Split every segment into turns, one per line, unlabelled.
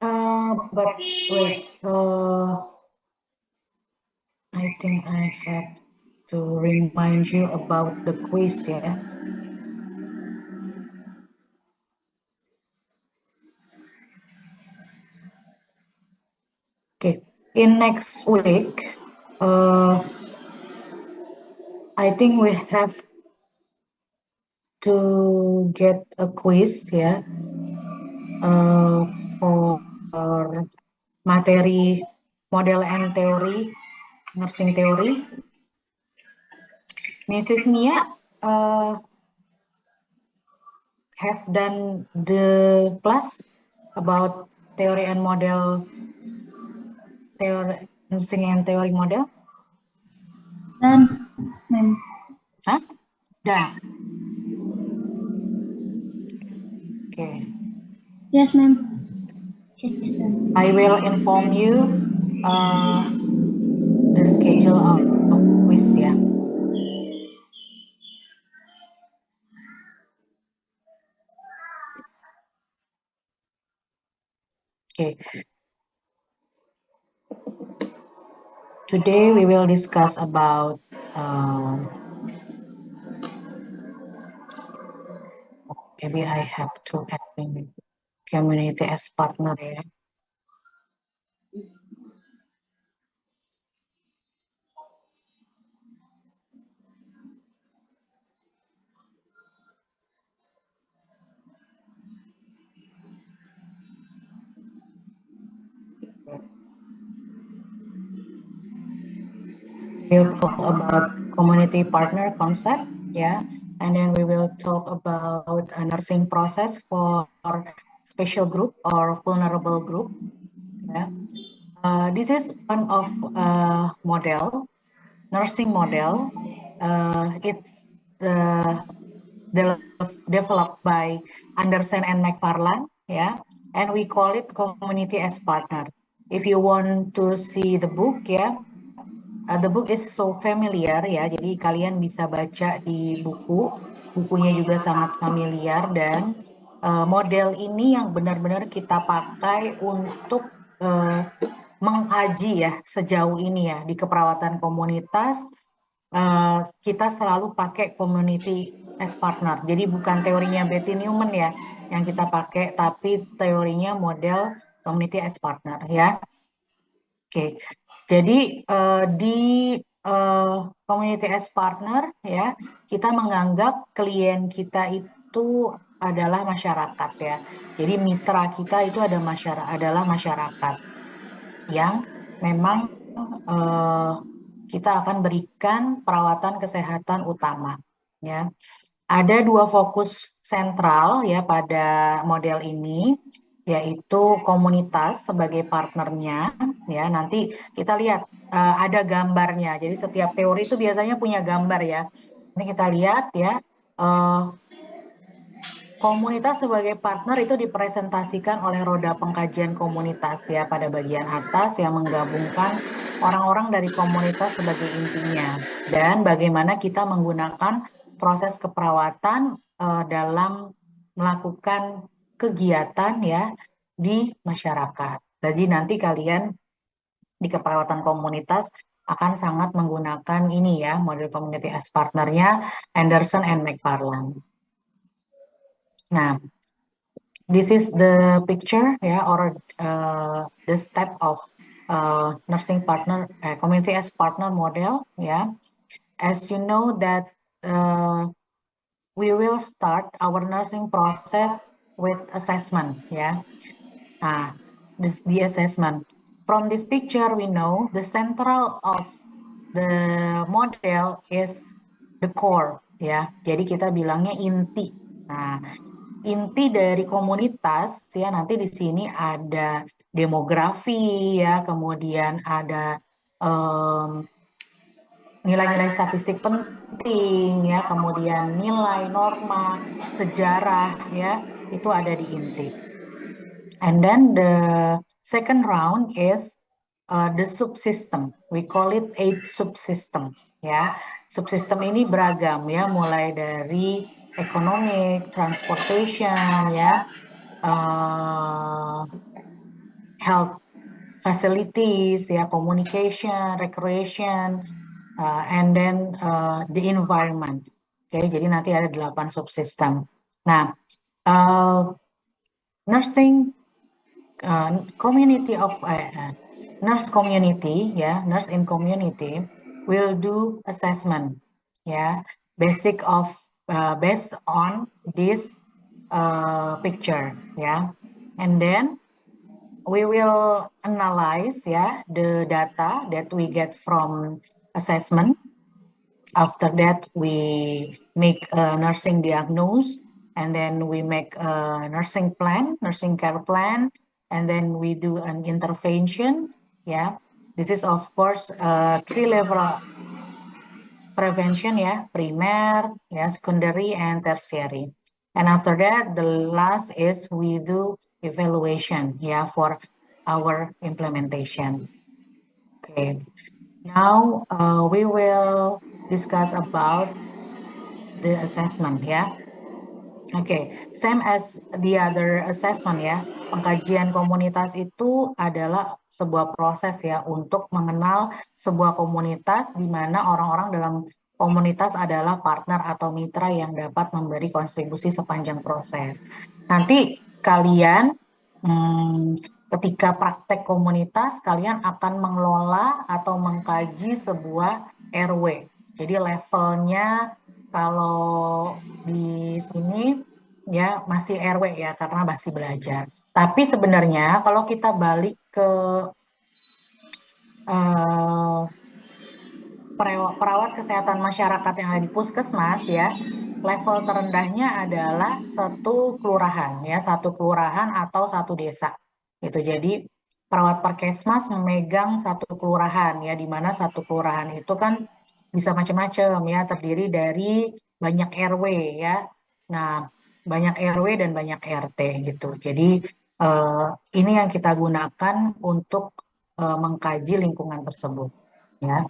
But wait, I think I have to remind you about the quiz, yeah. Okay, in next week, I think we have to get a quiz, yeah, for materi model and theory, nursing theory. Mrs. Mia have done the class about theory and model, theory, nursing and theory model.
Done, ma'am.
Huh? Done. Okay.
Yes, ma'am. She's done.
I will inform you the schedule of quiz, yeah. Okay. Today we will discuss about maybe I have to add in community as partner, yeah. We'll talk about community partner concept, yeah, and then we will talk about a nursing process for special group or vulnerable group, yeah. This is one of model, nursing model. It's developed by Anderson and McFarland, yeah, and we call it community as partner. If you want to see the book, yeah, the book is so familiar ya, jadi kalian bisa baca di buku. Bukunya juga sangat familiar dan model ini yang benar-benar kita pakai untuk mengkaji ya sejauh ini ya di keperawatan komunitas. Kita selalu pakai community as partner. Jadi bukan teorinya Betty Newman ya yang kita pakai, tapi teorinya model community as partner ya. Oke, jadi di community as partner ya, kita menganggap klien kita itu adalah masyarakat ya. Jadi mitra kita itu adalah masyarakat yang memang kita akan berikan perawatan kesehatan utama ya. Ada dua fokus sentral ya pada model ini, yaitu komunitas sebagai partnernya ya. Nanti kita lihat ada gambarnya. Jadi setiap teori itu biasanya punya gambar ya. Ini kita lihat ya. Komunitas sebagai partner itu dipresentasikan oleh roda pengkajian komunitas ya pada bagian atas yang menggabungkan orang-orang dari komunitas sebagai intinya dan bagaimana kita menggunakan proses keperawatan dalam melakukan kegiatan ya di masyarakat. Jadi nanti kalian di keperawatan komunitas akan sangat menggunakan ini ya model community as partnernya Anderson and McFarland. Nah, this is the picture, yeah, or the step of nursing partner, community as partner model, yeah. As you know that we will start our nursing process with assessment, yeah. This the assessment. From this picture, we know the central of the model is the core, ya. Jadi kita bilangnya inti. Nah, inti dari komunitas ya nanti di sini ada demografi ya, kemudian ada nilai-nilai statistik penting ya, kemudian nilai norma, sejarah ya, itu ada di inti. And then the second round is the subsystem. We call it 8 subsystem ya. Subsystem ini beragam ya, mulai dari economic, transportation ya, health facilities, ya, communication, recreation, and then the environment. Oke, jadi nanti ada 8 subsistem. Nah, nursing community of nurse community, ya, nurse in community will do assessment, ya, based on this picture, ya, and then we will analyze, ya, the data that we get from assessment. After that, we make a nursing diagnosis, and then we make a nursing plan, nursing care plan, and then we do an intervention. Yeah, this is of course three-level prevention, yeah, primer, yeah, secondary, and tertiary. And after that, the last is we do evaluation, yeah, for our implementation. Okay, now we will discuss about the assessment, ya. Oke, same as the other assessment, ya. Pengkajian komunitas itu adalah sebuah proses, ya, untuk mengenal sebuah komunitas di mana orang-orang dalam komunitas adalah partner atau mitra yang dapat memberi kontribusi sepanjang proses. Nanti kalian ketika praktek komunitas, kalian akan mengelola atau mengkaji sebuah RW. Jadi levelnya kalau di sini ya masih RW, ya, karena masih belajar. Tapi sebenarnya kalau kita balik ke perawat kesehatan masyarakat yang ada di puskesmas, ya, level terendahnya adalah satu kelurahan, ya, satu kelurahan atau satu desa. Gitu. Jadi perawat Perkesmas memegang satu kelurahan, ya, di mana satu kelurahan itu kan bisa macam-macam, ya, terdiri dari banyak RW, ya. Nah, banyak RW dan banyak RT gitu. Jadi ini yang kita gunakan untuk mengkaji lingkungan tersebut, ya.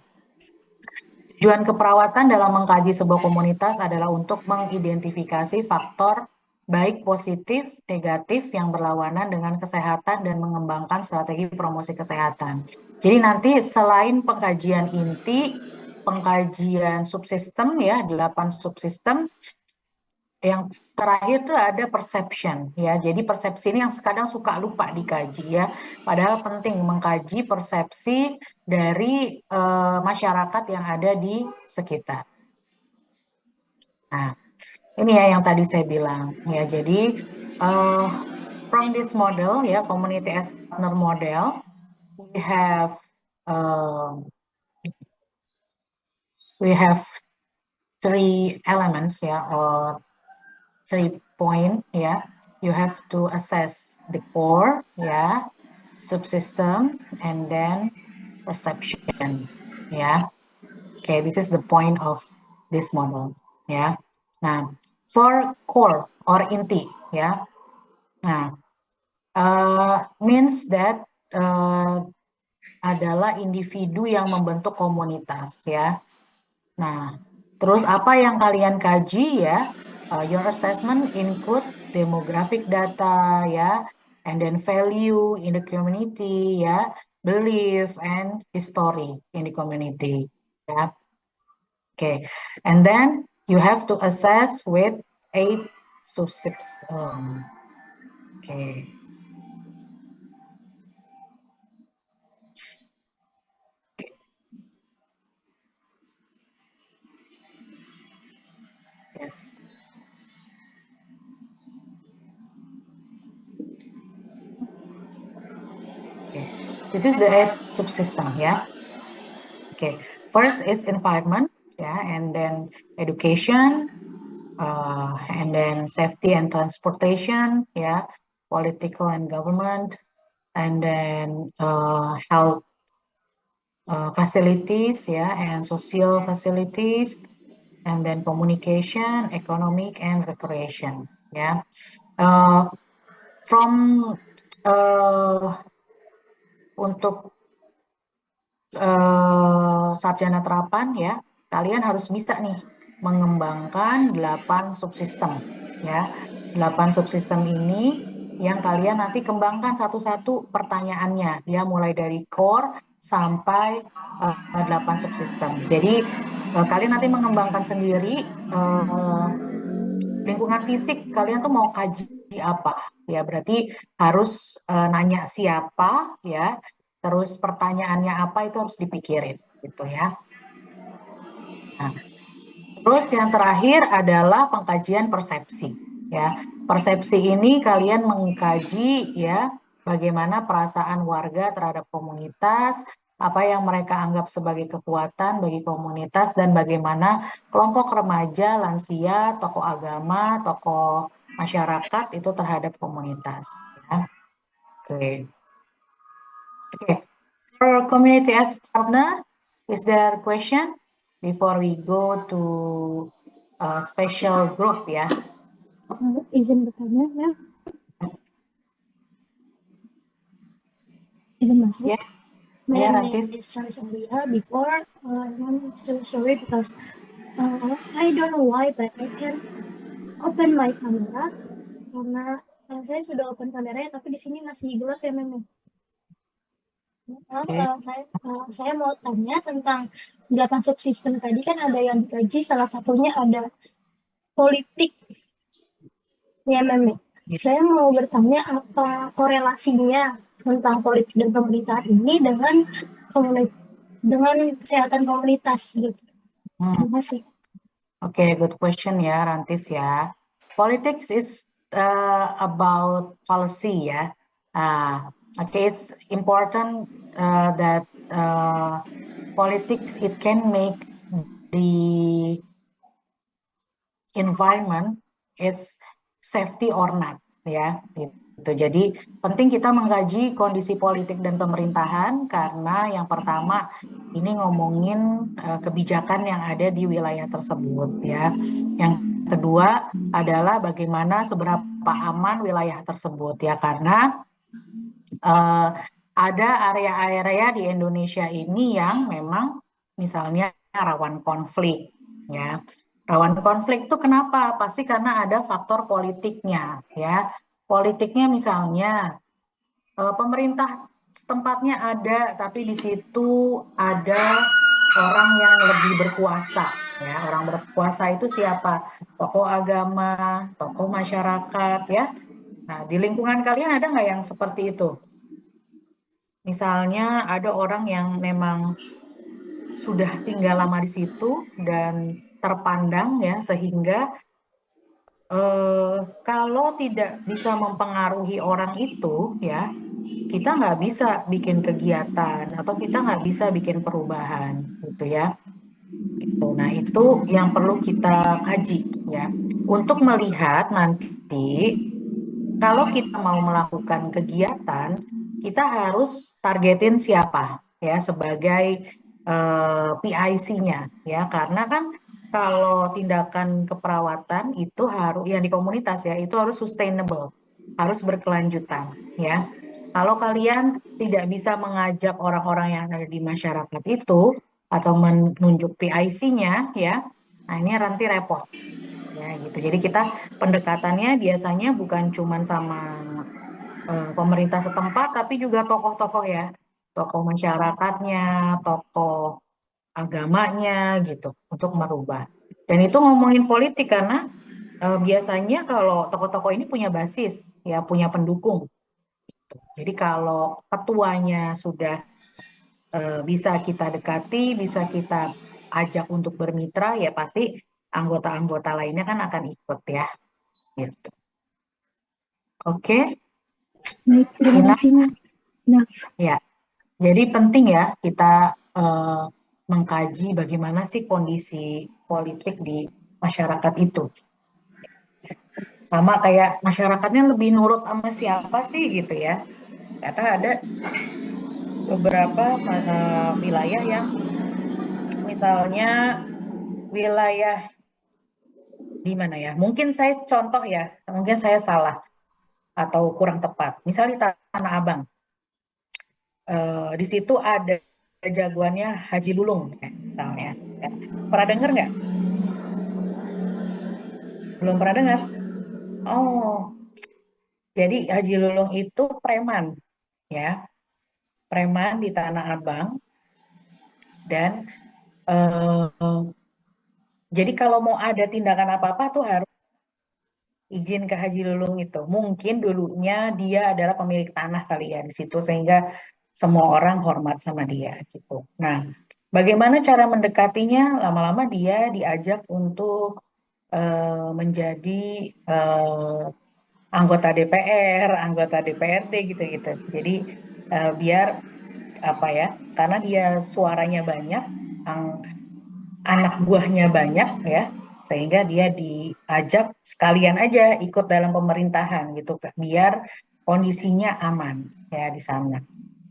Tujuan keperawatan dalam mengkaji sebuah komunitas adalah untuk mengidentifikasi faktor baik positif, negatif yang berlawanan dengan kesehatan dan mengembangkan strategi promosi kesehatan. Jadi nanti selain pengkajian inti, pengkajian subsistem, ya, 8 subsistem, yang terakhir itu ada perception, ya. Jadi persepsi ini yang kadang suka lupa dikaji, ya. Padahal penting mengkaji persepsi dari masyarakat yang ada di sekitar. Nah, ini ya yang tadi saya bilang, ya. Jadi from this model, ya, community as partner model, we have 3 elements, ya, or 3 point, ya. You have to assess the core, ya, subsystem, and then perception, ya. Okay, this is the point of this model, ya. Nah, for core or inti, ya. Nah, means that adalah individu yang membentuk komunitas, ya. Nah, terus apa yang kalian kaji, ya? Your assessment include demographic data, ya, and then value in the community, ya, belief and history in the community, ya. Okay, and then you have to assess with 8 subsystem. Okay. Yes. Okay. This is the 8 subsystem, yeah. Okay. First is environment, yeah, and then education, and then safety and transportation, yeah, political and government, and then health facilities, yeah, and social facilities, and then communication, economic, and recreation, yeah. From untuk sarjana terapan, ya, kalian harus bisa nih mengembangkan 8 subsistem, ya. 8 subsistem ini yang kalian nanti kembangkan satu-satu pertanyaannya, ya, mulai dari core sampai 8 subsistem. Jadi kalian nanti mengembangkan sendiri lingkungan fisik, kalian tuh mau kaji apa, ya, berarti harus nanya siapa, ya, terus pertanyaannya apa itu harus dipikirin, gitu ya. Nah, terus yang terakhir adalah pengkajian persepsi, ya. Persepsi ini kalian mengkaji, ya, bagaimana perasaan warga terhadap komunitas, apa yang mereka anggap sebagai kekuatan bagi komunitas, dan bagaimana kelompok remaja, lansia, tokoh agama, tokoh masyarakat itu terhadap komunitas. Ya. Oke. Oke. For community as partner, is there question before we go to special group, ya?
Izin bertanya, ya. Izin masuk.
Ya,
My
ya,
name
Rantis.
is Shamsia. Before, I'm so sorry because I don't know why, but I can open my camera karena saya sudah open kameranya, tapi di sini masih gelap ya, memang.
Oke.
Saya mau tanya tentang 8 subsistem tadi, kan ada yang dikaji, salah satunya ada politik, ya, memang.
Ya.
Saya mau bertanya apa korelasinya tentang politik dan pemerintahan ini dengan kesehatan komunitas gitu. Terima kasih.
Oke, good question ya, Rantis ya. Politics is about policy ya. Okay, it's important that politics it can make the environment is safety or not, ya, gitu. Jadi penting kita mengkaji kondisi politik dan pemerintahan karena yang pertama ini ngomongin kebijakan yang ada di wilayah tersebut, ya. Yang kedua adalah bagaimana seberapa aman wilayah tersebut, ya, karena ada area-area di Indonesia ini yang memang misalnya rawan konflik, ya. Rawan konflik itu kenapa? Pasti karena ada faktor politiknya, ya. Politiknya misalnya pemerintah setempatnya ada, tapi di situ ada orang yang lebih berkuasa, ya. Orang berkuasa itu siapa? Tokoh agama, tokoh masyarakat, ya. Nah, di lingkungan kalian ada nggak yang seperti itu? Misalnya ada orang yang memang sudah tinggal lama di situ dan terpandang, ya, sehingga kalau tidak bisa mempengaruhi orang itu, ya, kita nggak bisa bikin kegiatan atau kita nggak bisa bikin perubahan, gitu ya. Nah, itu yang perlu kita kaji, ya, untuk melihat nanti kalau kita mau melakukan kegiatan, kita harus targetin siapa, ya, sebagai PIC-nya, ya, karena kan kalau tindakan keperawatan itu harus yang di komunitas, ya, itu harus sustainable, harus berkelanjutan, ya. Kalau kalian tidak bisa mengajak orang-orang yang ada di masyarakat itu atau menunjuk PIC-nya, ya, nah ini nanti repot, ya, gitu. Jadi kita pendekatannya biasanya bukan cuma sama pemerintah setempat, tapi juga tokoh-tokoh, ya, tokoh masyarakatnya, tokoh agamanya, gitu, untuk merubah. Dan itu ngomongin politik karena biasanya kalau tokoh-tokoh ini punya basis, ya, punya pendukung. Gitu. Jadi kalau ketuanya sudah bisa kita dekati, bisa kita ajak untuk bermitra, ya pasti anggota-anggota lainnya kan akan ikut, ya, gitu. Oke.
Baik, terima kasih, Ma'am. Nah,
Ya, jadi penting ya kita mengkaji bagaimana sih kondisi politik di masyarakat itu. Sama kayak masyarakatnya lebih nurut sama siapa sih gitu ya. Karena ada beberapa wilayah yang misalnya wilayah di mana ya? Mungkin saya contoh ya, mungkin saya salah atau kurang tepat. Misalnya di Tanah Abang, di situ ada jagoannya Haji Lulung, misalnya. Ya. Pernah dengar nggak? Belum pernah dengar? Oh, Jadi Haji Lulung itu preman, ya, preman di Tanah Abang. Dan jadi kalau mau ada tindakan apa-apa tuh harus izin ke Haji Lulung itu. Mungkin dulunya dia adalah pemilik tanah kali ya di situ sehingga semua orang hormat sama dia gitu. Nah, bagaimana cara mendekatinya? Lama-lama dia diajak untuk menjadi anggota DPR, anggota DPRD gitu-gitu. Jadi biar apa ya? Karena dia suaranya banyak, anak buahnya banyak ya, sehingga dia diajak sekalian aja ikut dalam pemerintahan gitu, biar kondisinya aman ya di sana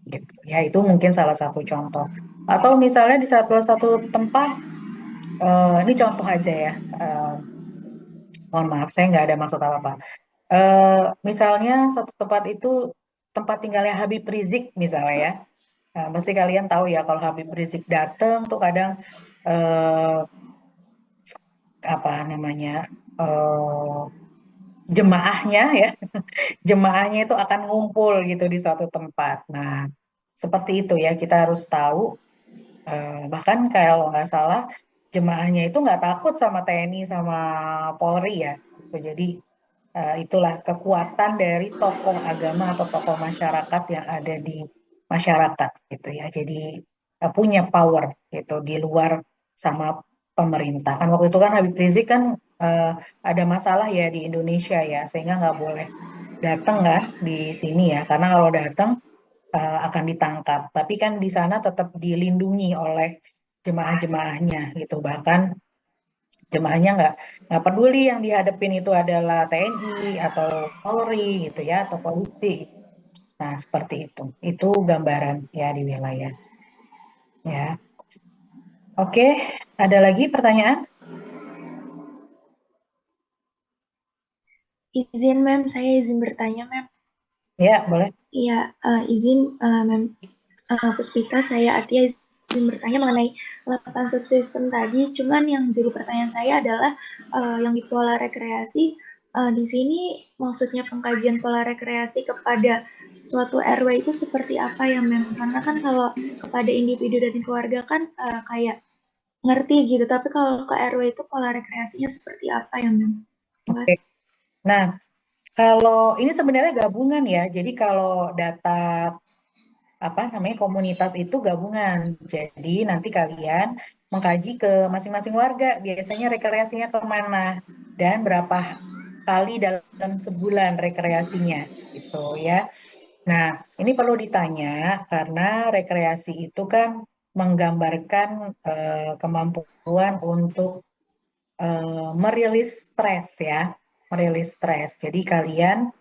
gitu. Ya itu mungkin salah satu contoh. Atau misalnya di satu tempat, ini contoh aja ya, mohon maaf saya nggak ada maksud apa-apa. Misalnya suatu tempat itu tempat tinggalnya Habib Rizik misalnya ya. Mesti kalian tahu ya kalau Habib Rizik datang tuh kadang eh, apa namanya, eh, jemaahnya ya, jemaahnya itu akan ngumpul gitu di suatu tempat. Nah, seperti itu ya, kita harus tahu. Bahkan kalau nggak salah, jemaahnya itu nggak takut sama TNI sama Polri ya. Gitu. Jadi itulah kekuatan dari tokoh agama atau tokoh masyarakat yang ada di masyarakat gitu ya. Jadi punya power gitu di luar sama pemerintah. Kan waktu itu kan Habib Rizik kan eh, ada masalah ya di Indonesia ya, sehingga nggak boleh datang kan di sini ya, karena kalau datang akan ditangkap. Tapi kan di sana tetap dilindungi oleh jemaah-jemaahnya gitu. Bahkan jemaahnya nggak peduli yang dihadapin itu adalah TNI atau Polri gitu ya atau polisi. Nah seperti itu gambaran ya di wilayah ya. Oke, ada lagi pertanyaan?
Izin, Mem, saya izin bertanya, Mem.
Ya boleh.
Iya, izin, Mem Puspita, saya Atia izin bertanya mengenai 8 subsistem tadi. Cuman yang jadi pertanyaan saya adalah yang di pola rekreasi, di sini maksudnya pengkajian pola rekreasi kepada suatu RW itu seperti apa ya, Mem? Karena kan kalau kepada individu dan keluarga kan kayak ngerti gitu, tapi kalau ke RW itu pola rekreasinya seperti apa ya, Mem? Terima
Oke.
kasih.
Nah kalau ini sebenarnya gabungan ya. Jadi kalau data apa namanya komunitas itu gabungan. Jadi nanti kalian mengkaji ke masing-masing warga, biasanya rekreasinya kemana dan berapa kali dalam sebulan rekreasinya gitu ya. Nah, ini perlu ditanya karena rekreasi itu kan menggambarkan kemampuan untuk merilis stres ya, merilis stres. Jadi kalian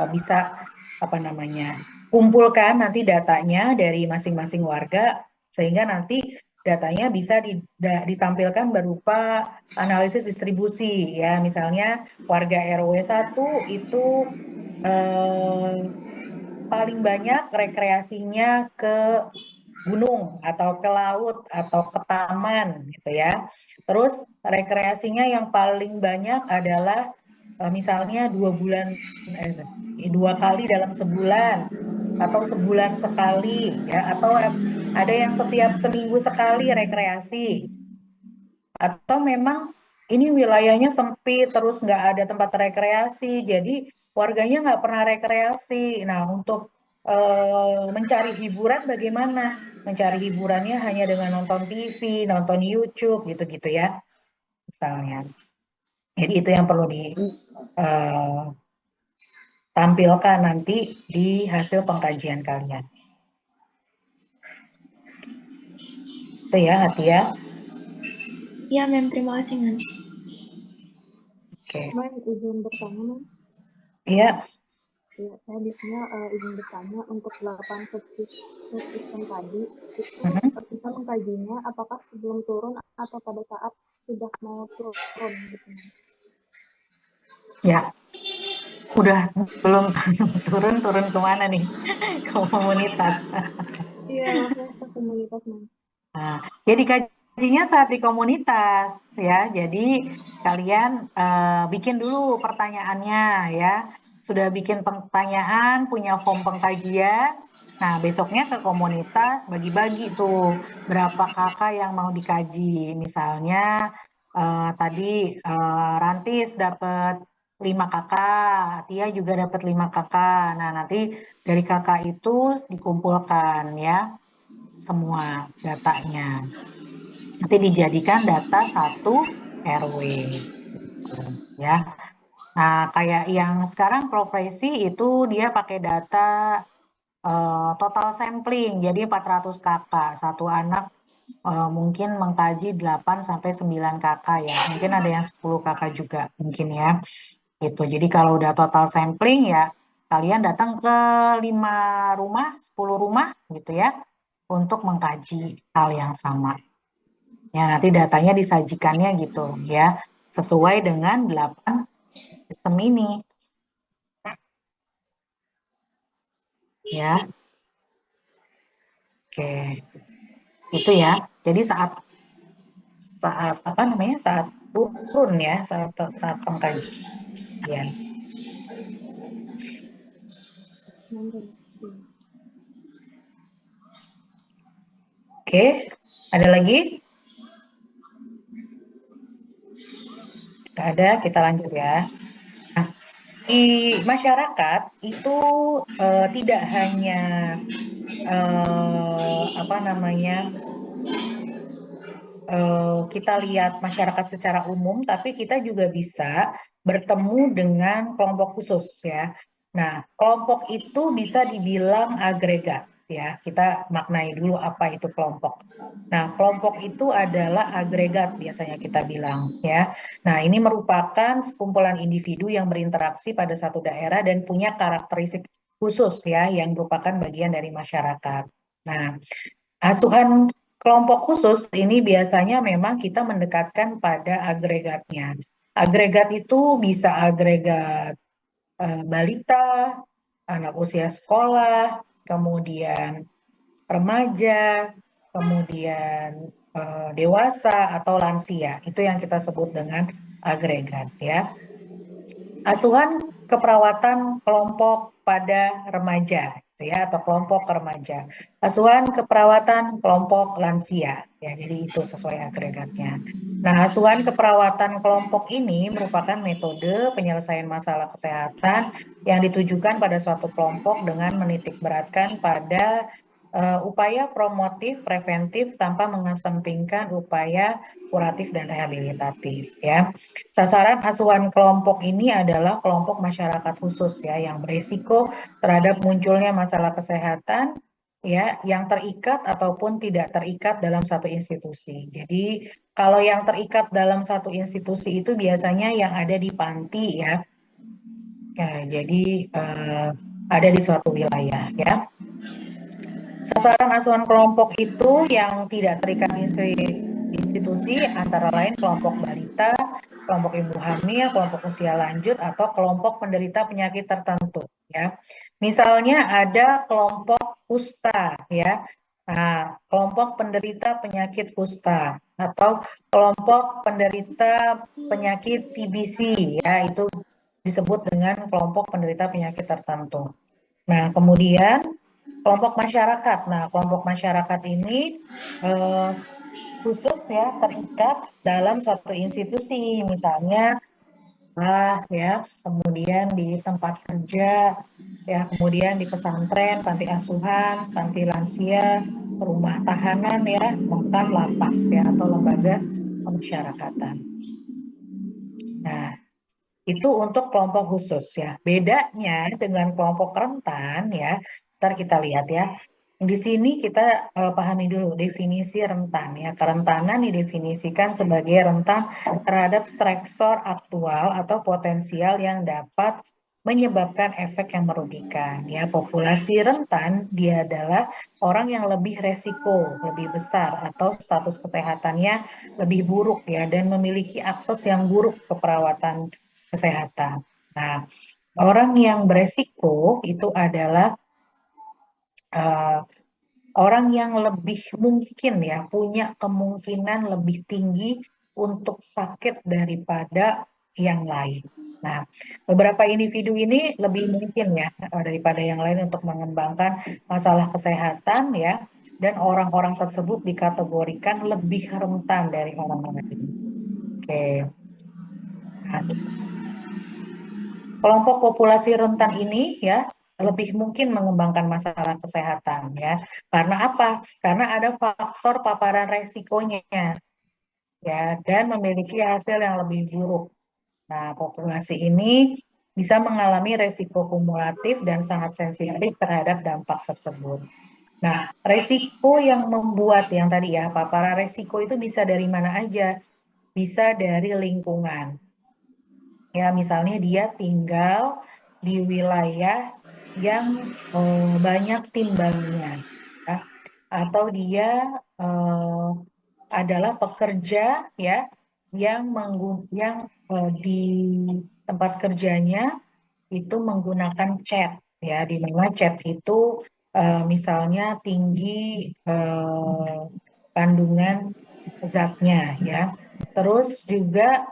bisa apa namanya kumpulkan nanti datanya dari masing-masing warga sehingga nanti datanya bisa ditampilkan berupa analisis distribusi ya misalnya warga RW 1 itu eh, paling banyak rekreasinya ke gunung atau ke laut atau ke taman gitu ya. Terus rekreasinya yang paling banyak adalah misalnya 2 bulan, 2 kali dalam sebulan atau sebulan sekali ya atau ada yang setiap seminggu sekali rekreasi atau memang ini wilayahnya sempit terus nggak ada tempat rekreasi jadi warganya nggak pernah rekreasi. Nah untuk mencari hiburan bagaimana? Mencari hiburannya hanya dengan nonton TV, nonton YouTube gitu-gitu ya misalnya. Jadi itu yang perlu ditampilkan nanti di hasil pengkajian kalian. Itu ya Hati ya.
Iya, Mem, terima kasih, Mem.
Oke.
Mem, izin bertanya, Mem.
Iya.
Ya, saya di sini izin bertanya untuk 8 subsistem tadi itu bisa mengkajinya apakah sebelum turun atau pada saat sudah mau turun gitu.
Ya, udah belum turun kemana nih? Ke komunitas.
Iya, maksudnya ke komunitas, Mem.
Nah, jadi kajinya saat di komunitas ya. Jadi kalian bikin dulu pertanyaannya ya. sudah bikin pertanyaan, punya form pengkajian. Nah, besoknya ke komunitas bagi-bagi tuh berapa kakak yang mau dikaji. Misalnya tadi Rantis dapat 5 kakak, Tia juga dapat 5 kakak. Nah, nanti dari kakak itu dikumpulkan ya semua datanya. Nanti dijadikan data satu RW. Ya. Nah, kayak yang sekarang profesi itu dia pakai data total sampling, jadi 400 kakak, satu anak mungkin mengkaji 8 sampai 9 kakak ya, mungkin ada yang 10 kakak juga mungkin ya, gitu. Jadi kalau udah total sampling ya, kalian datang ke 5 rumah, 10 rumah gitu ya, untuk mengkaji hal yang sama. Ya, nanti datanya disajikannya gitu ya, sesuai dengan 8 sistem ini. Ya, oke. Itu ya. Jadi saat saat apa namanya? Saat turun ya, saat pengkajian. Oke, ada lagi? Tidak ada, kita lanjut ya. Nah, di masyarakat itu tidak hanya apa namanya kita lihat masyarakat secara umum, tapi kita juga bisa bertemu dengan kelompok khusus ya. Nah, kelompok itu bisa dibilang agregat ya. Kita maknai dulu apa itu kelompok. Nah, kelompok itu adalah agregat biasanya kita bilang ya. Nah, ini merupakan sekumpulan individu yang berinteraksi pada satu daerah dan punya karakteristik khusus ya yang merupakan bagian dari masyarakat. Nah, asuhan kelompok khusus ini biasanya memang kita mendekatkan pada agregatnya. Agregat itu bisa agregat balita, anak usia sekolah, kemudian remaja, kemudian dewasa atau lansia. Itu yang kita sebut dengan agregat ya. Asuhan keperawatan kelompok pada remaja gitu ya, atau kelompok remaja. Asuhan keperawatan kelompok lansia ya, jadi itu sesuai agregatnya. Nah, asuhan keperawatan kelompok ini merupakan metode penyelesaian masalah kesehatan yang ditujukan pada suatu kelompok dengan menitik beratkan pada upaya promotif, preventif tanpa mengesampingkan upaya kuratif dan rehabilitatif ya. Sasaran asuhan kelompok ini adalah kelompok masyarakat khusus ya yang berisiko terhadap munculnya masalah kesehatan ya yang terikat ataupun tidak terikat dalam satu institusi. Jadi kalau yang terikat dalam satu institusi itu biasanya yang ada di panti ya. Ya, jadi ada di suatu wilayah ya. Sasaran asuhan kelompok itu yang tidak terikat institusi antara lain kelompok balita, kelompok ibu hamil, kelompok usia lanjut, atau kelompok penderita penyakit tertentu. Ya, misalnya ada kelompok kusta, ya, nah, kelompok penderita penyakit kusta atau kelompok penderita penyakit TBC, ya, itu disebut dengan kelompok penderita penyakit tertentu. Nah, kemudian kelompok masyarakat. Nah, kelompok masyarakat ini khusus ya terikat dalam suatu institusi, misalnya ya, kemudian di tempat kerja, ya, kemudian di pesantren, panti asuhan, panti lansia, rumah tahanan ya, bahkan lapas ya atau lembaga pemasyarakatan. Nah, itu untuk kelompok khusus ya. Bedanya dengan kelompok rentan ya, ntar kita lihat ya. Di sini kita pahami dulu definisi rentan ya. Kerentanan didefinisikan sebagai rentan terhadap stresor aktual atau potensial yang dapat menyebabkan efek yang merugikan ya. Populasi rentan dia adalah orang yang lebih resiko, lebih besar atau status kesehatannya lebih buruk ya dan memiliki akses yang buruk ke perawatan kesehatan. Nah, orang yang beresiko itu adalah orang yang lebih mungkin ya punya kemungkinan lebih tinggi untuk sakit daripada yang lain. Nah, beberapa individu ini lebih mungkin ya daripada yang lain untuk mengembangkan masalah kesehatan ya, dan orang-orang tersebut dikategorikan lebih rentan dari orang lain. Oke. Nah, kelompok populasi rentan ini ya lebih mungkin mengembangkan masalah kesehatan ya. Karena apa? Karena ada faktor paparan resikonya ya dan memiliki hasil yang lebih buruk. Nah, populasi ini bisa mengalami resiko kumulatif dan sangat sensitif terhadap dampak tersebut. Nah, resiko yang membuat yang tadi ya, paparan resiko itu bisa dari mana aja? Bisa dari lingkungan. Ya, misalnya dia tinggal di wilayah yang banyak timbangnya, ya. Atau dia eh, adalah pekerja ya yang di tempat kerjanya itu menggunakan chat ya, di mana chat itu misalnya tinggi kandungan zatnya ya. Terus juga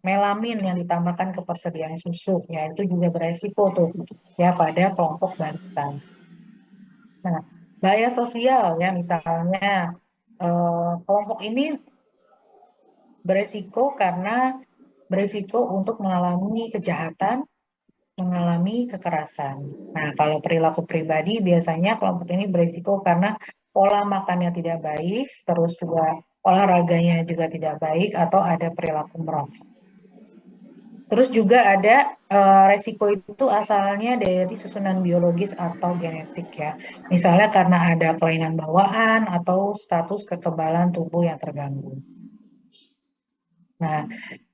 melamin yang ditambahkan ke persediaan susu ya itu juga beresiko tuh ya pada kelompok balita. Nah, bahaya sosial ya misalnya kelompok ini beresiko untuk mengalami kejahatan, mengalami kekerasan. Nah, kalau perilaku pribadi biasanya kelompok ini beresiko karena pola makannya tidak baik, terus juga olahraganya juga tidak baik, atau ada perilaku merokok. Terus juga ada resiko itu asalnya dari susunan biologis atau genetik ya. Misalnya karena ada kelainan bawaan atau status kekebalan tubuh yang terganggu. Nah,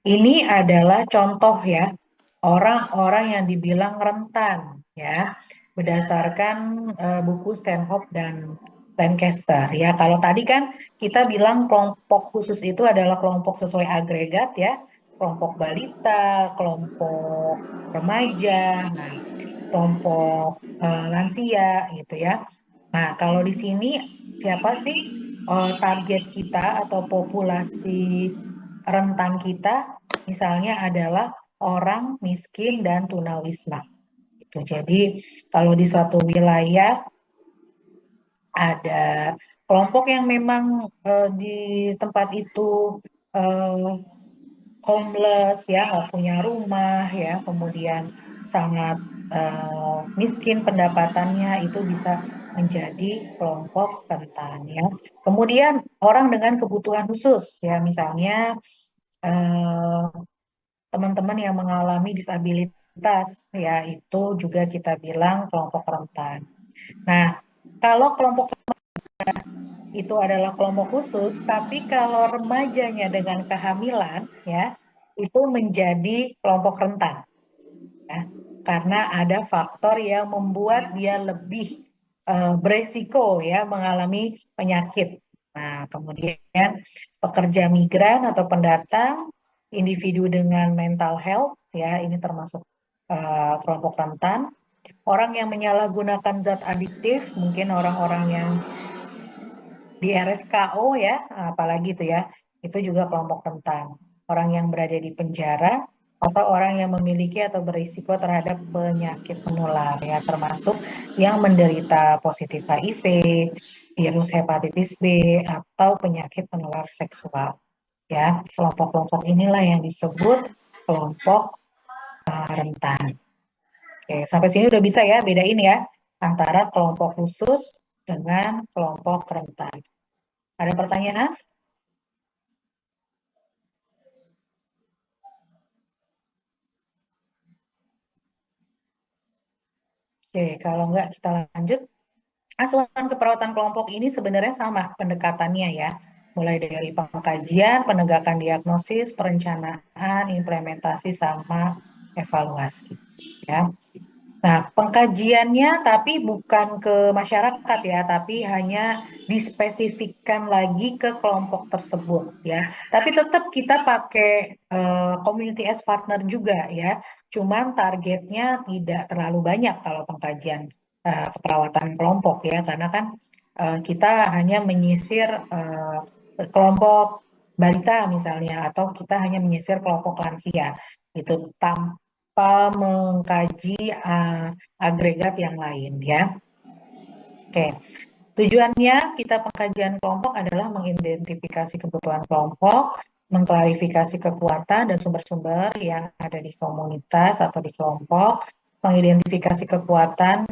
ini adalah contoh ya orang-orang yang dibilang rentan ya berdasarkan buku Stanhope dan Lancaster ya. Kalau tadi kan kita bilang kelompok khusus itu adalah kelompok sesuai agregat ya, kelompok balita, kelompok remaja, nah kelompok lansia gitu ya. Nah, kalau di sini siapa sih target kita atau populasi rentan kita? Misalnya adalah orang miskin dan tunawisma. Gitu. Jadi kalau di suatu wilayah ada kelompok yang memang di tempat itu eh, homeless ya, nggak punya rumah ya, kemudian sangat miskin pendapatannya itu bisa menjadi kelompok rentan ya. Kemudian orang dengan kebutuhan khusus ya, misalnya eh, teman-teman yang mengalami disabilitas ya itu juga kita bilang kelompok rentan. Nah, kalau kelompok itu adalah kelompok khusus, tapi kalau remajanya dengan kehamilan ya itu menjadi kelompok rentan ya. Karena ada faktor yang membuat dia lebih beresiko ya mengalami penyakit. Nah, kemudian pekerja migran atau pendatang, individu dengan mental health ya ini termasuk kelompok rentan. Orang yang menyalahgunakan zat adiktif, mungkin orang-orang yang di RSKO ya, apalagi itu ya, itu juga kelompok rentan. Orang yang berada di penjara atau orang yang memiliki atau berisiko terhadap penyakit menular ya, termasuk yang menderita positif HIV, virus hepatitis B atau penyakit menular seksual. Ya, kelompok-kelompok inilah yang disebut kelompok rentan. Oke, sampai sini udah bisa ya bedain ya antara kelompok khusus dengan kelompok rentan. Ada pertanyaan? Oke, kalau enggak kita lanjut. Asuhan keperawatan kelompok ini sebenarnya sama pendekatannya ya. Mulai dari pengkajian, penegakan diagnosis, perencanaan, implementasi, sama evaluasi. Ya. Nah, pengkajiannya tapi bukan ke masyarakat ya, tapi hanya dispesifikkan lagi ke kelompok tersebut ya. Tapi tetap kita pakai community as partner juga ya. Cuman targetnya tidak terlalu banyak kalau pengkajian keperawatan kelompok ya, karena kan kita hanya menyisir kelompok balita misalnya, atau kita hanya menyisir kelompok lansia. itu tanpa mengkaji agregat yang lain ya. Oke. Tujuannya kita pengkajian kelompok adalah mengidentifikasi kebutuhan kelompok, mengklarifikasi kekuatan dan sumber-sumber yang ada di komunitas atau di kelompok, mengidentifikasi kekuatan,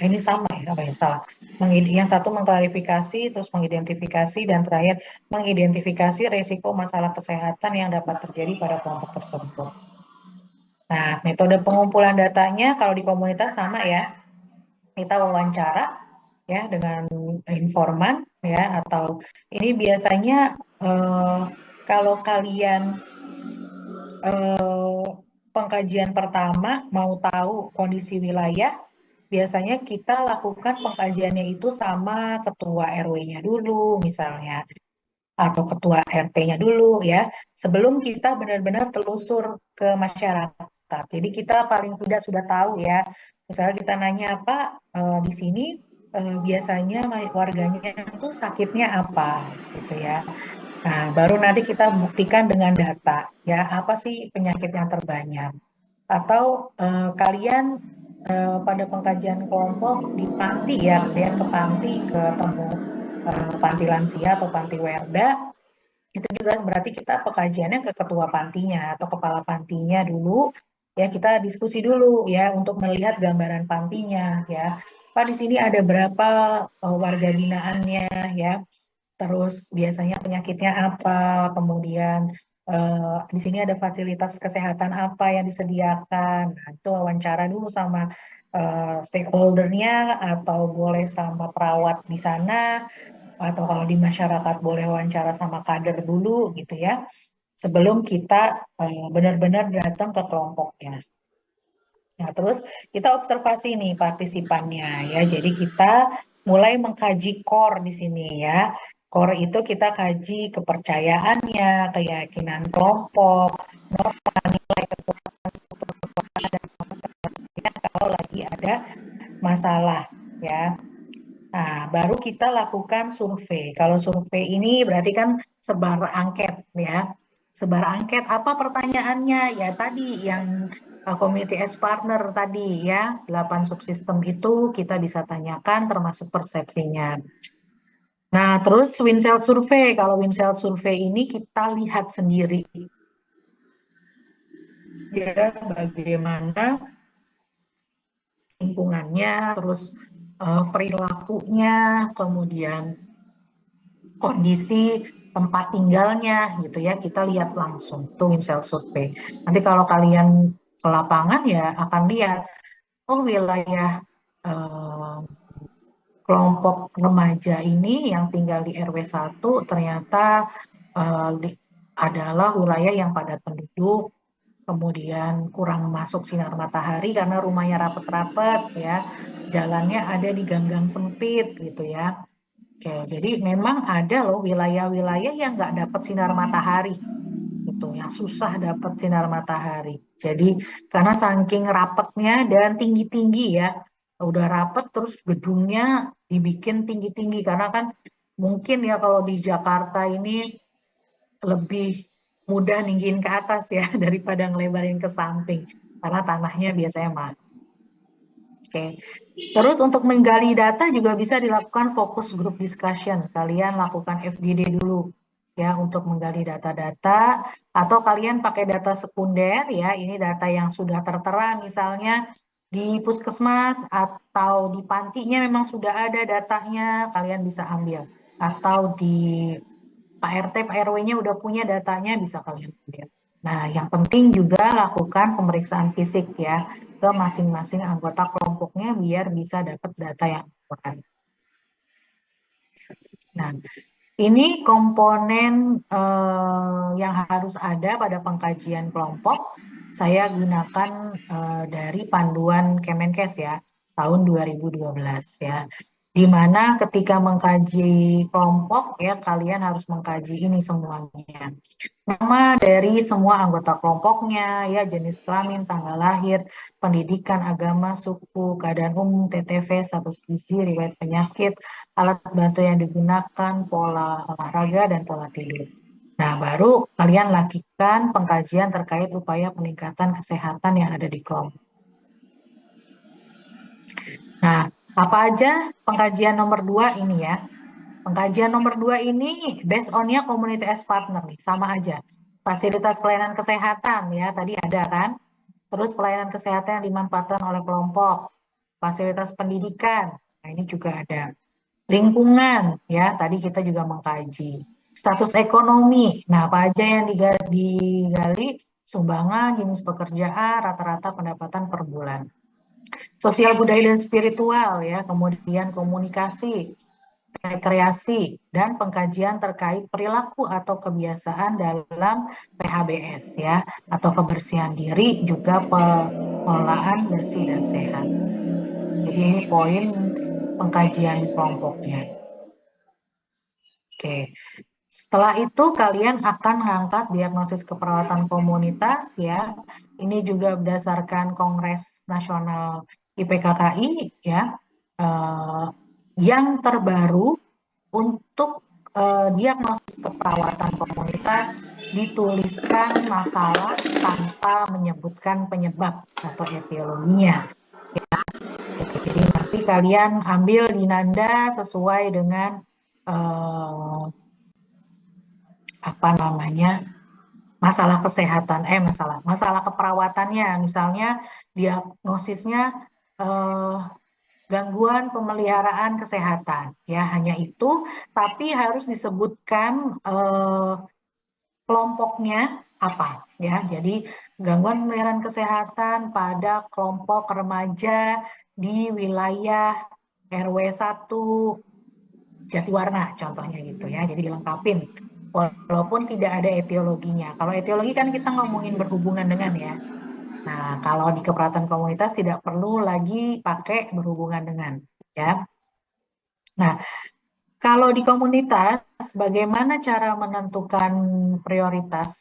ini sama ya, apa ya, salah. Yang satu mengklarifikasi, terus mengidentifikasi, dan terakhir mengidentifikasi resiko masalah kesehatan yang dapat terjadi pada kelompok tersebut. Nah, metode pengumpulan datanya kalau di komunitas sama ya, kita wawancara ya dengan informan ya, atau ini biasanya kalau kalian pengkajian pertama mau tahu kondisi wilayah, biasanya kita lakukan pengkajiannya itu sama ketua RW-nya dulu misalnya, atau ketua RT-nya dulu ya, sebelum kita benar-benar telusur ke masyarakat. Jadi kita paling tidak sudah tahu ya, misalnya kita nanya, Pak, di sini biasanya warganya itu sakitnya apa gitu ya. Nah, baru nanti kita buktikan dengan data ya, apa sih penyakit yang terbanyak. Atau kalian pada pengkajian kelompok di panti ya, kalian ke panti, ketemu panti lansia atau panti werda, itu juga berarti kita pengkajiannya ke ketua pantinya atau kepala pantinya dulu ya, kita diskusi dulu ya untuk melihat gambaran pantinya ya. Pak, di sini ada berapa warga binaannya ya, terus biasanya penyakitnya apa, kemudian di sini ada fasilitas kesehatan apa yang disediakan. Nah, itu wawancara dulu sama stakeholder-nya, atau boleh sama perawat di sana, atau kalau di masyarakat boleh wawancara sama kader dulu gitu ya, sebelum kita benar-benar datang ke kelompoknya. Nah, terus kita observasi nih partisipannya ya. Jadi kita mulai mengkaji core di sini ya. Core itu kita kaji kepercayaannya, keyakinan kelompok, norma, nilai kekuatan, struktur kekuatan, dan pastinya kalau lagi ada masalah ya. Nah, baru kita lakukan survei. Kalau survei ini berarti kan sebar angket ya. Sebar angket, apa pertanyaannya? Ya tadi yang community as partner tadi ya, 8 subsistem itu kita bisa tanyakan termasuk persepsinya. Nah, terus Winseld survei. Kalau Winseld survei ini kita lihat sendiri ya, bagaimana lingkungannya, terus perilakunya, kemudian kondisi tempat tinggalnya gitu ya, kita lihat langsung tuh Winseld survei. Nanti kalau kalian ke lapangan ya akan lihat, oh wilayah kelompok remaja ini yang tinggal di RW 1 ternyata adalah wilayah yang padat penduduk, kemudian kurang masuk sinar matahari karena rumahnya rapet-rapet ya, jalannya ada di gang-gang sempit gitu ya. Oke, jadi memang ada loh wilayah-wilayah yang nggak dapat sinar matahari, gitu, yang susah dapat sinar matahari. Jadi karena saking rapetnya dan tinggi-tinggi ya, udah rapet terus gedungnya dibikin tinggi-tinggi karena kan mungkin ya kalau di Jakarta ini lebih mudah ninggiin ke atas ya daripada ngelebarin ke samping karena tanahnya biasanya mahal. Oke. Terus untuk menggali data juga bisa dilakukan focus group discussion. Kalian lakukan FGD dulu ya untuk menggali data-data, atau kalian pakai data sekunder ya, ini data yang sudah tertera misalnya di puskesmas atau di pantinya memang sudah ada datanya, kalian bisa ambil. Atau di Pak RT, Pak RW-nya udah punya datanya, bisa kalian ambil. Nah, yang penting juga lakukan pemeriksaan fisik ya ke masing-masing anggota kelompoknya biar bisa dapat data yang akurat. Nah, ini komponen yang harus ada pada pengkajian kelompok. Saya gunakan dari panduan Kemenkes ya, tahun 2012 ya. Di mana ketika mengkaji kelompok ya, kalian harus mengkaji ini semuanya. Nama dari semua anggota kelompoknya, ya, jenis kelamin, tanggal lahir, pendidikan, agama, suku, keadaan umum, TTV, status gizi, riwayat penyakit, alat bantu yang digunakan, pola olahraga, dan pola tidur. Nah, baru kalian lakukan pengkajian terkait upaya peningkatan kesehatan yang ada di kelompok. Nah, apa aja pengkajian nomor 2 ini ya? Pengkajian nomor 2 ini based on-nya community as partner nih, sama aja. Fasilitas pelayanan kesehatan ya, tadi ada kan? Terus pelayanan kesehatan yang dimanfaatkan oleh kelompok. Fasilitas pendidikan, nah ini juga ada. Lingkungan ya, tadi kita juga mengkaji. Status ekonomi, nah apa aja yang digali? Sumbangan, jenis pekerjaan, rata-rata pendapatan per bulan. Sosial budaya dan spiritual ya, kemudian komunikasi, rekreasi, dan pengkajian terkait perilaku atau kebiasaan dalam PHBS ya, atau kebersihan diri, juga pengelolaan bersih dan sehat. Jadi ini poin pengkajian kelompoknya. Oke. Setelah itu kalian akan mengangkat diagnosis keperawatan komunitas ya. Ini juga berdasarkan Kongres Nasional IPKKI ya. Yang terbaru untuk diagnosis keperawatan komunitas dituliskan masalah tanpa menyebutkan penyebab atau etiologinya. Ya. Jadi nanti kalian ambil di nanda sesuai dengan apa namanya, masalah kesehatan, masalah keperawatannya, misalnya diagnosisnya gangguan pemeliharaan kesehatan, ya hanya itu, tapi harus disebutkan kelompoknya apa, ya. Jadi gangguan pemeliharaan kesehatan pada kelompok remaja di wilayah RW 1 Jatiwarna, contohnya gitu ya. Jadi dilengkapin. Walaupun tidak ada etiologinya. Kalau etiologi kan kita ngomongin berhubungan dengan ya. Nah, kalau di keperawatan komunitas tidak perlu lagi pakai berhubungan dengan ya. Nah, kalau di komunitas bagaimana cara menentukan prioritas?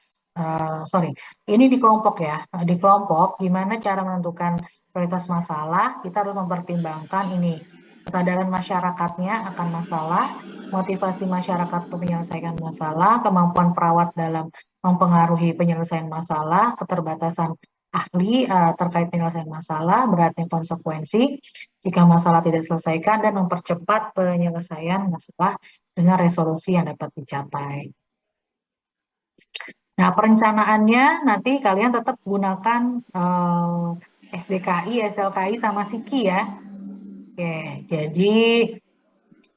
Ini di kelompok ya. Di kelompok gimana cara menentukan prioritas masalah? Kita harus mempertimbangkan ini kesadaran masyarakatnya akan masalah, motivasi masyarakat untuk menyelesaikan masalah, kemampuan perawat dalam mempengaruhi penyelesaian masalah, keterbatasan ahli terkait penyelesaian masalah, beratnya konsekuensi jika masalah tidak diselesaikan, dan mempercepat penyelesaian masalah dengan resolusi yang dapat dicapai. Nah, perencanaannya nanti kalian tetap gunakan SDKI, SLKI, sama SIKI ya. Oke, jadi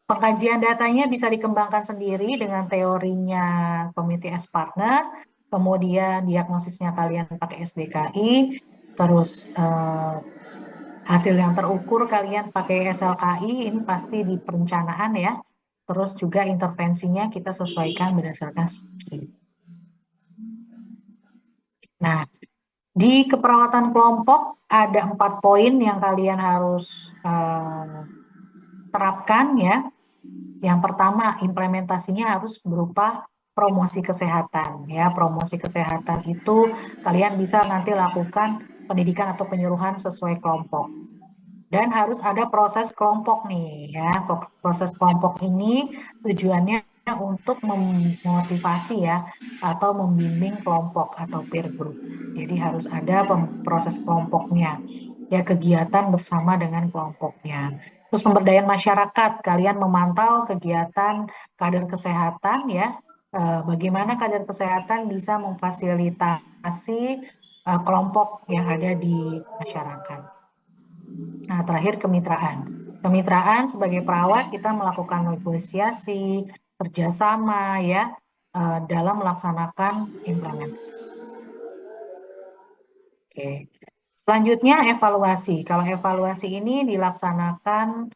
pengkajian datanya bisa dikembangkan sendiri dengan teorinya community as partner, kemudian diagnosisnya kalian pakai SDKI, terus hasil yang terukur kalian pakai SLKI, ini pasti di perencanaan ya. Terus juga intervensinya kita sesuaikan berdasarkan SIKI. Nah, di keperawatan kelompok ada 4 poin yang kalian harus terapkan ya. Yang pertama, implementasinya harus berupa promosi kesehatan ya. Promosi kesehatan itu kalian bisa nanti lakukan pendidikan atau penyuluhan sesuai kelompok. Dan harus ada proses kelompok nih ya. Proses kelompok ini tujuannya untuk memotivasi ya, atau membimbing kelompok atau peer group. Jadi harus ada proses kelompoknya ya, kegiatan bersama dengan kelompoknya. Terus pemberdayaan masyarakat, kalian memantau kegiatan kader kesehatan ya, bagaimana kader kesehatan bisa memfasilitasi kelompok yang ada di masyarakat. Nah, terakhir kemitraan. Kemitraan sebagai perawat kita melakukan negosiasi, kerjasama ya, dalam melaksanakan implementasi. Oke. Selanjutnya evaluasi. Kalau evaluasi ini dilaksanakan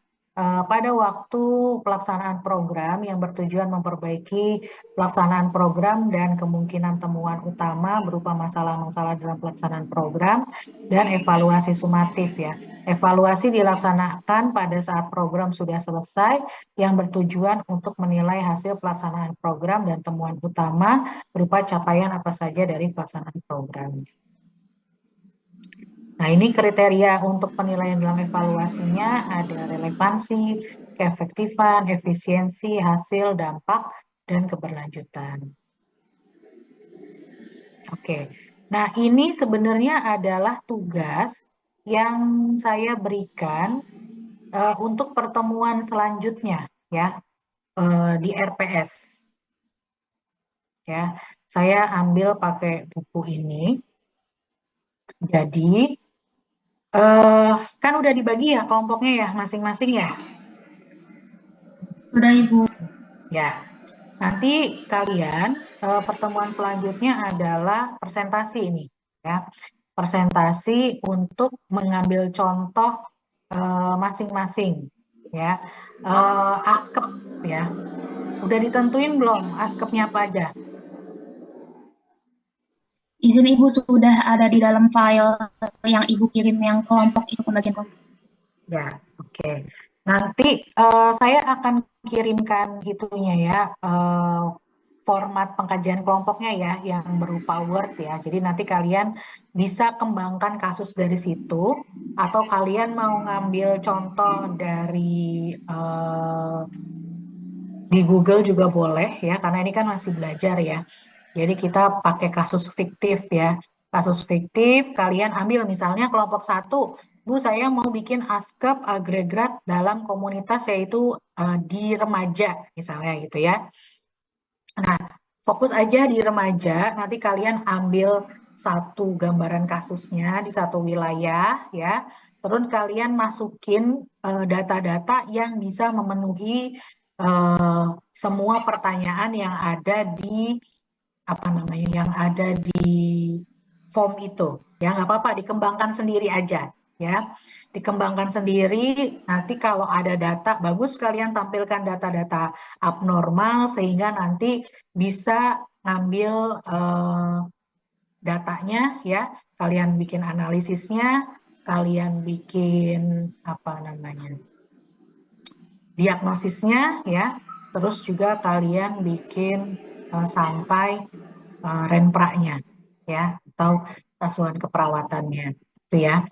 pada waktu pelaksanaan program yang bertujuan memperbaiki pelaksanaan program dan kemungkinan temuan utama berupa masalah-masalah dalam pelaksanaan program, dan evaluasi sumatif ya. Evaluasi dilaksanakan pada saat program sudah selesai yang bertujuan untuk menilai hasil pelaksanaan program dan temuan utama berupa capaian apa saja dari pelaksanaan program. Nah, ini kriteria untuk penilaian dalam evaluasinya ada relevansi, keefektifan, efisiensi, hasil, dampak, dan keberlanjutan. Oke. Nah, ini sebenarnya adalah tugas yang saya berikan untuk pertemuan selanjutnya ya di RPS ya. Saya ambil pakai buku ini. Jadi kan udah dibagi ya kelompoknya ya masing-masing ya.
Sudah Ibu.
Ya. Nanti kalian pertemuan selanjutnya adalah presentasi ini ya. Presentasi untuk mengambil contoh masing-masing ya. Askep ya. Udah ditentuin belum askepnya apa aja?
Izin Ibu sudah ada di dalam file yang Ibu kirim yang kelompok itu pembagian kelompok.
Ya, oke. Nanti saya akan kirimkan itunya ya, format pengkajian kelompoknya ya, yang berupa Word ya. Jadi nanti kalian bisa kembangkan kasus dari situ, atau kalian mau ngambil contoh dari di Google juga boleh ya, karena ini kan masih belajar ya. Jadi kita pakai kasus fiktif ya. Kasus fiktif, kalian ambil misalnya kelompok 1, Bu, saya mau bikin askep agregat dalam komunitas yaitu di remaja misalnya gitu ya. Nah, fokus aja di remaja, nanti kalian ambil satu gambaran kasusnya di satu wilayah ya. Terus kalian masukin data-data yang bisa memenuhi semua pertanyaan yang ada di apa namanya yang ada di form itu ya, nggak apa-apa, dikembangkan sendiri aja ya, dikembangkan sendiri. Nanti kalau ada data bagus, kalian tampilkan data-data abnormal sehingga nanti bisa ngambil datanya ya, kalian bikin analisisnya, kalian bikin apa namanya diagnosisnya ya, terus juga kalian bikin sampai renpraknya ya, atau asuhan keperawatannya itu ya,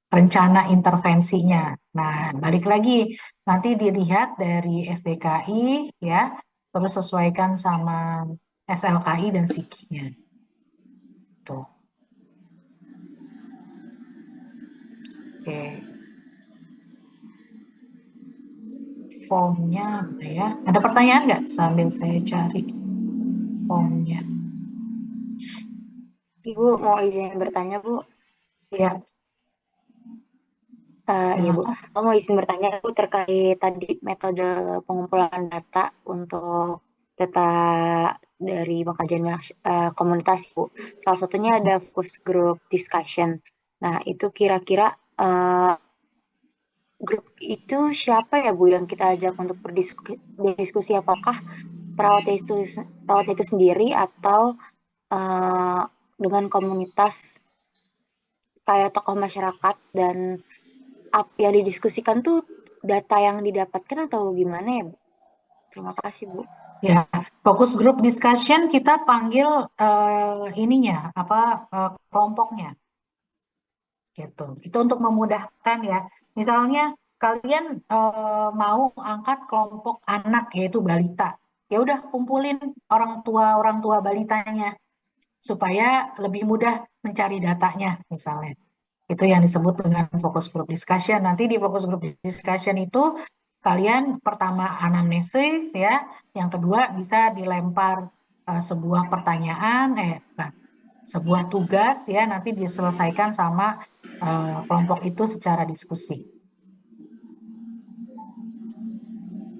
rencana intervensinya. Nah, balik lagi nanti dilihat dari SDKI ya, terus sesuaikan sama SLKI dan SIKI-nya. Tuh. Oke. Formnya mana ya? Ada pertanyaan nggak sambil saya cari formnya?
Ibu mau izin bertanya, Bu?
Ya,
Iya, Bu.
kenapa?
Mau izin bertanya, Bu, terkait tadi metode pengumpulan data untuk data dari pengkajian komunitas, Bu. Salah satunya ada focus group discussion. Nah, itu kira-kira grup itu siapa ya, Bu, yang kita ajak untuk berdiskusi? Apakah perawat itu sendiri atau eh, dengan komunitas kayak tokoh masyarakat, dan yang didiskusikan tuh data yang didapatkan atau gimana ya, Bu? Terima kasih, Bu.
Ya, fokus group discussion kita panggil ininya apa kelompoknya gitu. Itu untuk memudahkan ya. Misalnya kalian mau angkat kelompok anak yaitu balita. Ya udah kumpulin orang tua balitanya supaya lebih mudah mencari datanya misalnya. Itu yang disebut dengan focus group discussion. Nanti di focus group discussion itu kalian pertama anamnesis ya, yang kedua bisa dilempar sebuah pertanyaan, nah, sebuah tugas ya, nanti diselesaikan sama kelompok itu secara diskusi.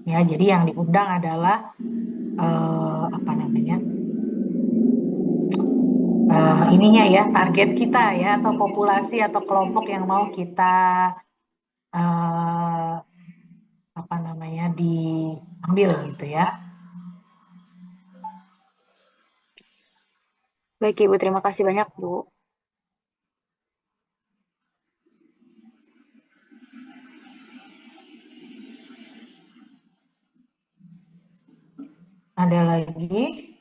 Ya, jadi yang diundang adalah apa namanya ininya ya, target kita ya, atau populasi atau kelompok yang mau kita eh, apa namanya diambil gitu ya.
Baik, Ibu. Terima kasih banyak, Bu.
Ada lagi?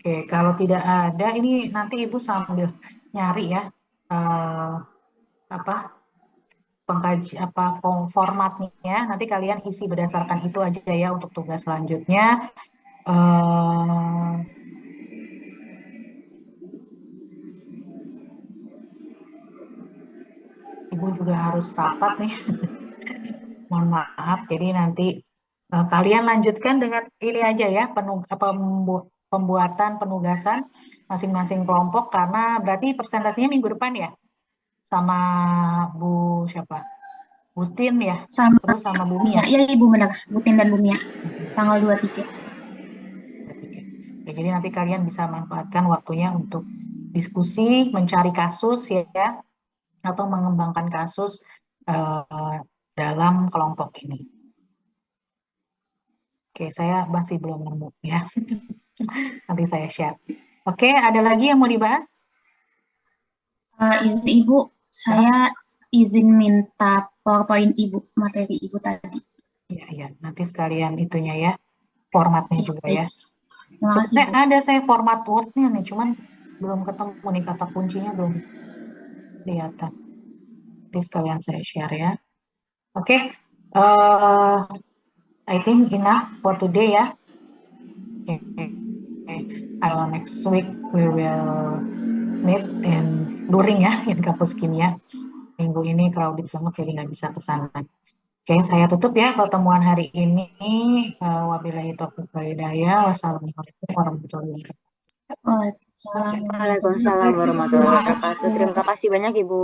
Oke, kalau tidak ada, ini nanti Ibu sambil nyari ya, apa formatnya. Nanti kalian isi berdasarkan itu aja ya untuk tugas selanjutnya. Eh, Ibu juga harus rapat nih. Mohon maaf. Jadi nanti kalian lanjutkan dengan ini aja ya, pembuatan penugasan masing-masing kelompok karena berarti presentasinya minggu depan ya sama Bu siapa? Butin ya,
Sama
terus sama Bumi ya.
ya Ibu benar, Butin dan Bumi ya. Tanggal 23.
Ya, jadi nanti kalian bisa manfaatkan waktunya untuk diskusi, mencari kasus ya, atau mengembangkan kasus dalam kelompok ini. Oke, saya masih belum nemu ya. Nanti saya share. Oke, ada lagi yang mau dibahas?
Izin Ibu, saya izin minta PowerPoint Ibu, materi Ibu tadi.
Iya, nanti sekalian itunya ya, formatnya
Iya,
juga
baik.
ya.
Terima kasih
Sebenarnya
Bu.
ada saya format Word-nya nih, cuman belum ketemu nih kata kuncinya belum kelihatan. Nanti sekalian saya share ya. Oke, I think enough for today ya. Next week we will meet in Luring ya, in kampus kimia. Minggu ini crowded banget jadi nggak bisa ke sana. Oke, saya tutup ya pertemuan hari ini. Wabillahi taufiq wal hidayah. Wassalamualaikum warahmatullahi wabarakatuh.
Waalaikumsalam
Waalaikumsalam warahmatullahi wabarakatuh. Terima kasih banyak Ibu.